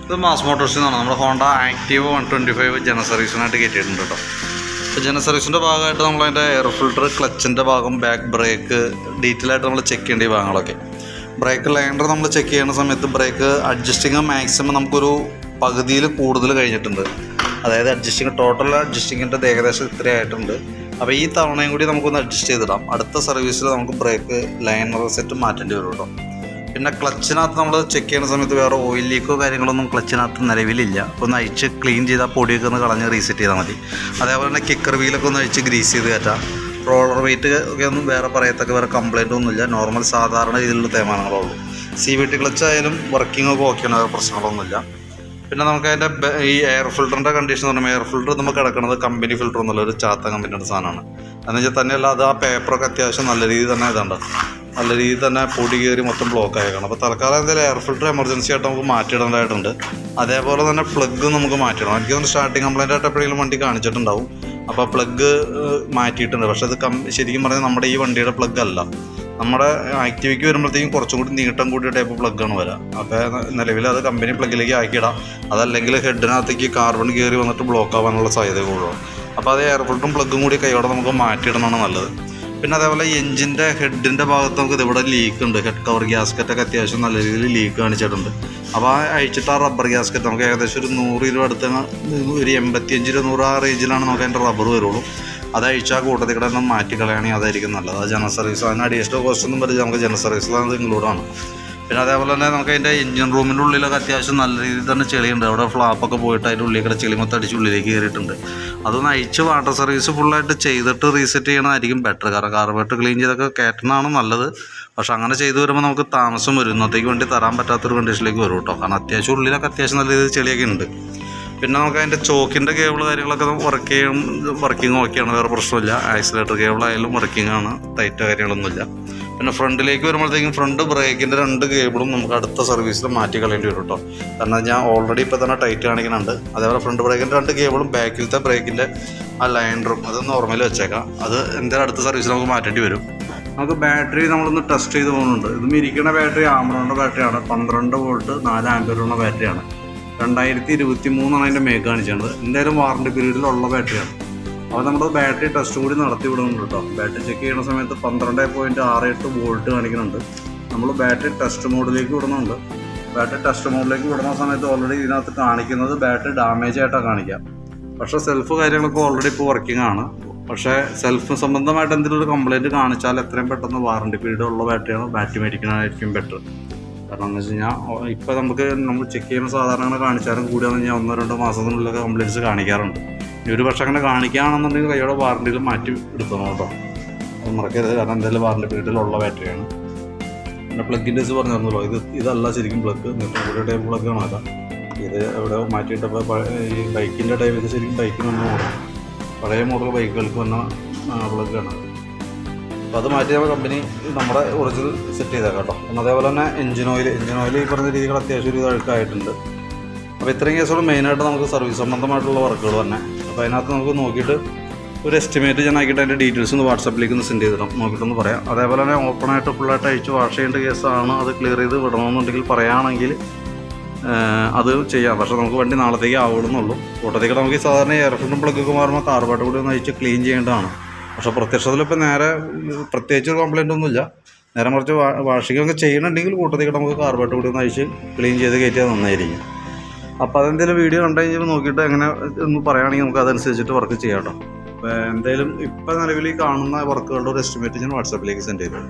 ഇത് മാസ് മോട്ടോഴ്സിൽ നിന്നാണ് നമ്മുടെ ഹോണ്ട ആക്റ്റീവ് 125 ജന സർവീസിനായിട്ട് കയറ്റിയിട്ടുണ്ട് കേട്ടോ. അപ്പോൾ ജന സർവീസിൻ്റെ ഭാഗമായിട്ട് നമ്മളതിൻ്റെ എയർ ഫിൽട്ടർ, ക്ലച്ചിൻ്റെ ഭാഗം, ബാക്ക് ബ്രേക്ക് ഡീറ്റെയിൽ ആയിട്ട് നമ്മൾ ചെക്ക് ചെയ്യേണ്ട ഈ ഭാഗങ്ങളൊക്കെ. ബ്രേക്ക് ലൈനർ നമ്മൾ ചെക്ക് ചെയ്യുന്ന സമയത്ത് ബ്രേക്ക് അഡ്ജസ്റ്റിങ് മാക്സിമം നമുക്കൊരു പകുതിയിൽ കൂടുതൽ കഴിഞ്ഞിട്ടുണ്ട്. അതായത് ടോട്ടൽ അഡ്ജസ്റ്റിങ്ങിൻ്റെ ഏകദേശം ഇത്രയായിട്ടുണ്ട്. അപ്പോൾ ഈ തവണയും കൂടി നമുക്കൊന്ന് അഡ്ജസ്റ്റ് ചെയ്തിടാം. അടുത്ത സർവീസിൽ നമുക്ക് ബ്രേക്ക് ലൈനർ സെറ്റ് മാറ്റേണ്ടി വരും കേട്ടോ. പിന്നെ ക്ലച്ചിനകത്ത് നമ്മൾ ചെക്ക് ചെയ്യുന്ന സമയത്ത് വേറെ ഓയിൽ ലീക്കോ കാര്യങ്ങളൊന്നും ക്ലച്ചിനകത്ത് നിലവിലില്ല. ഒന്ന് അഴിച്ച് ക്ലീൻ ചെയ്താൽ പൊടിയൊക്കെ ഒന്ന് കളഞ്ഞ് റീസെറ്റ് ചെയ്താൽ മതി. അതേപോലെ തന്നെ കിക്കർ വീലൊക്കെ ഒന്ന് അഴിച്ച് ഗ്രീസ് ചെയ്ത് കയറ്റാം. റോളർ വെയിറ്റ് ഒക്കെ ഒന്നും വേറെ പറയത്തൊക്കെ വേറെ കംപ്ലൈൻറ്റ് ഒന്നുമില്ല. നോർമൽ സാധാരണ രീതിയിലുള്ള തേമാനങ്ങളുള്ളൂ. CVT ക്ലച്ച് ആയാലും വർക്കിംഗ് ഒക്കെ ഓക്കെയാണ്, വേറെ പ്രശ്നങ്ങളൊന്നുമില്ല. പിന്നെ നമുക്ക് അതിൻ്റെ ഈ എയർ ഫിൽറ്ററിൻ്റെ കണ്ടീഷൻ എന്ന് പറയുമ്പോൾ എയർ ഫിൽറ്റർ നമുക്ക് കിടക്കുന്നത് കമ്പനി ഫിൽറ്റർ എന്നുള്ള ഒരു ചാത്ത കമ്പനിയുടെ സാധനമാണ്. എന്ന് വെച്ചാൽ തന്നെയല്ല അത് ആ പേപ്പറൊക്കെ അത്യാവശ്യം നല്ല രീതിയിൽ തന്നെ ഇതുണ്ട്, നല്ല രീതിയിൽ തന്നെ പൊടി കയറി മൊത്തം ബ്ലോക്ക് ആയേക്കണം. അപ്പോൾ തൽക്കാലം എന്തായാലും എയർ ഫിൽറ്റർ എമർജൻസി ആയിട്ട് നമുക്ക് മാറ്റിയിടേണ്ടതായിട്ടുണ്ട്. അതേപോലെ തന്നെ പ്ലഗ് നമുക്ക് മാറ്റിയിടണം. എനിക്ക് തോന്നുന്നു സ്റ്റാർട്ടിങ് കംപ്ലൈൻ്റ് ആയിട്ട് എപ്പോഴെങ്കിലും വണ്ടി കാണിച്ചിട്ടുണ്ടാവും. അപ്പോൾ പ്ലഗ് മാറ്റിയിട്ടുണ്ട്. പക്ഷേ അത് ശരിക്കും പറഞ്ഞാൽ നമ്മുടെ ഈ വണ്ടിയുടെ പ്ലഗ് അല്ല. നമ്മുടെ ആക്റ്റീവയ്ക്ക് വരുമ്പോഴത്തേക്കും കുറച്ചും കൂടി നീട്ടം കൂടിയ ടൈപ്പ് പ്ലഗ്ഗാണ് വരിക. അപ്പോൾ നിലവിൽ അത് കമ്പനി പ്ലഗിലേക്ക് ആക്കിയിടാം. അതല്ലെങ്കിൽ ഹെഡിനകത്തേക്ക് കാർബൺ കയറി വന്നിട്ട് ബ്ലോക്ക് ആവാനുള്ള സാധ്യത കൂടുതലാണ്. അപ്പോൾ അത് എയർ ഫിൽറ്ററും പ്ലഗും കൂടി കൈയോടെ നമുക്ക് മാറ്റിയിടണമെന്നാണ് നല്ലത്. പിന്നെ അതേപോലെ എഞ്ചിൻ്റെ ഹെഡിൻ്റെ ഭാഗത്ത് നമുക്ക് ഇതിവിടെ ലീക്ക് ഉണ്ട്. ഹെഡ് കവർ ഗ്യാസ്കറ്റൊക്കെ അത്യാവശ്യം നല്ല രീതിയിൽ ലീക്ക് കാണിച്ചിട്ടുണ്ട്. അപ്പോൾ ആ അഴിച്ചിട്ട് ആ റബ്ബർ ഗ്യാസ്കറ്റ് നമുക്ക് ഏകദേശം ഒരു 100 രൂപ അടുത്ത്, ഒരു 85-100 ആ റേഞ്ചിലാണ് നമുക്ക് അതിൻ്റെ റബ്ബർ വരുള്ളൂ. അത് അഴിച്ചാൽ കൂട്ടത്തിൽ കൂടെ ഒന്നും മാറ്റി കളയുകയാണെങ്കിൽ അതായിരിക്കും നല്ലത്. അത് ജനറൽ സർവീസ്, അതിന് അഡീഷണൽ കോസ്റ്റ് ഒന്നും പറ്റില്ല, നമുക്ക് ജനറൽ സർവീസിലാണ് ഇൻക്ലൂഡാണ്. പിന്നെ അതേപോലെ തന്നെ നമുക്ക് അതിൻ്റെ എഞ്ചിൻ റൂമിൻ്റെ ഉള്ളിലൊക്കെ അത്യാവശ്യം നല്ല രീതിയിൽ തന്നെ ചെളിയുണ്ട്. അവിടെ ഫ്ലാപ്പൊക്കെ പോയിട്ട് അതിൻ്റെ ഉള്ളിൽ കൂടെ ചെളി മൊത്തം അടിച്ച് ഉള്ളിലേക്ക് കയറിയിട്ടുണ്ട്. അതൊന്ന് അഴിച്ച് വാട്ടർ സർവീസ് ഫുള്ളായിട്ട് ചെയ്തിട്ട് റീസെറ്റ് ചെയ്യണമായിരിക്കും ബെറ്റർ. കാരണം കാർബറേറ്റർ ക്ലീൻ ചെയ്തൊക്കെ കയറ്റണമാണ് നല്ലത്. പക്ഷെ അങ്ങനെ ചെയ്തു വരുമ്പോൾ നമുക്ക് താമസം വരും. ഇന്നത്തേക്ക് വേണ്ടി തരാൻ പറ്റാത്തൊരു കണ്ടീഷനിലേക്ക് വരും കേട്ടോ. കാരണം അത്യാവശ്യം ഉള്ളിലൊക്കെ അത്യാവശ്യം നല്ല രീതിയിൽ ചെളിയൊക്കെ ഉണ്ട്. പിന്നെ നമുക്ക് അതിൻ്റെ ചോക്കിൻ്റെ കേബിൾ കാര്യങ്ങളൊക്കെ വർക്കിംഗ് ഓക്കെയാണ്, വേറെ പ്രശ്നമില്ല. ആക്സിലേറ്റർ കേബിളായാലും വർക്കിംഗ് ആണ്, ടൈറ്റ് കാര്യങ്ങളൊന്നുമില്ല. പിന്നെ ഫ്രണ്ടിലേക്ക് വരുമ്പോഴത്തേക്കും ഫ്രണ്ട് ബ്രേക്കിൻ്റെ 2 കേബിളും നമുക്ക് അടുത്ത സർവീസിൽ മാറ്റി കളയേണ്ടി വരും കേട്ടോ. കാരണം ഞാൻ ഓൾറെഡി ഇപ്പോൾ തന്നെ ടൈറ്റ് കാണിക്കുന്നുണ്ട്. അതേപോലെ ഫ്രണ്ട് ബ്രേക്കിൻ്റെ 2 കേബിളും ബാക്കിലത്തെ ബ്രേക്കിൻ്റെ ആ ലൈനറും അത് നോർമലി വെച്ചേക്കാം. അത് എന്തായാലും അടുത്ത സർവീസിൽ നമുക്ക് മാറ്റേണ്ടി വരും. നമുക്ക് ബാറ്ററി നമ്മളൊന്ന് ടെസ്റ്റ് ചെയ്ത് പോകുന്നുണ്ട്. ഇതും ഇരിക്കുന്ന ബാറ്ററി ആമറോണിൻ്റെ ബാറ്ററിയാണ്. 12 വോൾട്ട് 4 ആംപിയറുള്ള ബാറ്ററിയാണ്. 2023 അതിൻ്റെ മേക്ക് കാണിച്ചത്. എന്തായാലും വാറണ്ടി പീരീഡിലുള്ള ബാറ്ററിയാണ്. അപ്പോൾ നമ്മൾ ബാറ്ററി ടെസ്റ്റും കൂടി നടത്തി വിടുന്നുണ്ട് കേട്ടോ. ബാറ്ററി ചെക്ക് ചെയ്യുന്ന സമയത്ത് 12.68 വോൾട്ട് കാണിക്കുന്നുണ്ട്. നമ്മൾ ബാറ്ററി ടെസ്റ്റ് മോഡിലേക്ക് വിടുന്നുണ്ട്. ബാറ്ററി ടെസ്റ്റ് മോഡിലേക്ക് വിടുന്ന സമയത്ത് ഓൾറെഡി ഇതിനകത്ത് കാണിക്കുന്നത് ബാറ്ററി ഡാമേജ് ആയിട്ടാണ് കാണിക്കുക. പക്ഷേ സെൽഫ് കാര്യങ്ങളൊക്കെ ഓൾറെഡി ഇപ്പോൾ വർക്കിംഗ് ആണ്. പക്ഷേ സെൽഫ് സംബന്ധമായിട്ട് എന്തെങ്കിലും ഒരു കംപ്ലയിൻറ്റ് കാണിച്ചാൽ എത്രയും പെട്ടെന്ന് വാറണ്ടി പീരീഡ് ഉള്ള ബാറ്ററിയാണ് ബാറ്ററി മേടിക്കുന്നതായിരിക്കും ബെറ്റർ. കാരണം എന്ന് വെച്ച് കഴിഞ്ഞാൽ ഇപ്പോൾ നമ്മൾ ചെക്ക് ചെയ്യുന്ന സാധാരണ കാണിച്ചാലും കൂടിയാന്ന് കഴിഞ്ഞാൽ 1-2 മാസത്തിനുള്ളിലൊക്കെ കംപ്ലയിൻറ്റ്സ് കാണിക്കാറുണ്ട്. ഇനി ഒരു പക്ഷേ അങ്ങനെ കാണിക്കുകയാണെന്നുണ്ടെങ്കിൽ കൈയോടെ വാറണ്ടിയിൽ മാറ്റി എടുക്കണം കേട്ടോ. അത് മറക്കരുത്. കാരണം എന്തായാലും വാറണ്ടി പീരീഡിലുള്ള ബാറ്ററിയാണ്. പിന്നെ പ്ലഗിൻ്റെ പറഞ്ഞിരുന്നല്ലോ, ഇതല്ല ശരിക്കും പ്ലഗ്, എന്നിട്ട് കൂടിയ ടൈപ്പ് പ്ലഗ് ആണല്ല. ഇത് എവിടെ മാറ്റിയിട്ടപ്പോൾ ഈ ബൈക്കിൻ്റെ ടൈപ്പ്, ഇത് ശരിക്കും ബൈക്കിന് വന്ന മോഡൽ, പഴയ മോഡൽ ബൈക്കുകൾക്ക് വന്ന പ്ലഗാണ്. അപ്പോൾ അത് മാറ്റി നമ്മൾ കമ്പനി നമ്മുടെ ഒറിജിനൽ സെറ്റ് ചെയ്തേക്കാം കേട്ടോ. പിന്നെ അതേപോലെ തന്നെ എഞ്ചിൻ ഓയിൽ ഈ പറഞ്ഞ രീതികൾ അത്യാവശ്യം ഒരു അഴുക്കായിട്ടുണ്ട്. അപ്പോൾ ഇത്രയും കേസുകൾ മെയിനായിട്ട് നമുക്ക് സർവീസ് സംബന്ധമായിട്ടുള്ള വർക്കുകൾ തന്നെ. അപ്പോൾ അതിനകത്ത് നമുക്ക് നോക്കിയിട്ട് ഒരു എസ്റ്റിമേറ്റ് ഞാൻ ആക്കിയിട്ട് അതിൻ്റെ ഡീറ്റെയിൽസ് ഒന്ന് വാട്സാപ്പിലേക്ക് ഒന്ന് സെൻഡ് ചെയ്തിടാം, നോക്കിയിട്ടൊന്ന് പറയാം. അതേപോലെ തന്നെ ഓപ്പണായിട്ട് ഫുള്ളായിട്ട് അഴിച്ച് വാഷ് ചെയ്യേണ്ട കേസാണ്, അത് ക്ലിയർ ചെയ്ത് വിടണമെന്നുണ്ടെങ്കിൽ പറയുകയാണെങ്കിൽ അത് ചെയ്യാം. പക്ഷേ നമുക്ക് വണ്ടി നാളത്തേക്ക് ആവുന്നുള്ളൂ. കൂട്ടത്തേക്ക് നമുക്ക് സാധാരണ എയർ ഫിൽറ്ററും പ്ലഗൊക്കെ മാറുമ്പോൾ കാർബോട്ട് കൂടി ഒന്ന് അഴിച്ച് ക്ലീൻ ചെയ്യേണ്ടതാണ്. പക്ഷേ പ്രത്യക്ഷത്തിലിപ്പോൾ പ്രത്യേകിച്ച് ഒരു കംപ്ലയിൻ്റ് ഒന്നുമില്ല. നേരെ മറിച്ച് വാഷിംഗ് ഒക്കെ ചെയ്യണമെങ്കിൽ കൂട്ടത്തേക്ക് നമുക്ക് കാർബോട്ട് കൂടി ഒന്ന് അഴിച്ച് ക്ലീൻ ചെയ്ത് കയറ്റിയാൽ നന്നായിരിക്കും. അപ്പോൾ അതെന്തെങ്കിലും വീഡിയോ കണ്ടു കഴിഞ്ഞാൽ നോക്കിയിട്ട് എങ്ങനെ ഒന്ന് പറയുകയാണെങ്കിൽ നമുക്ക് അതനുസരിച്ചിട്ട് വർക്ക് ചെയ്യാം കേട്ടോ. അപ്പോൾ എന്തായാലും ഇപ്പോൾ നിലവിൽ കാണുന്ന വർക്കുകളുടെ ഒരു എസ്റ്റിമേറ്റ് ഞാൻ വാട്സാപ്പിലേക്ക് സെൻഡ് ചെയ്തു.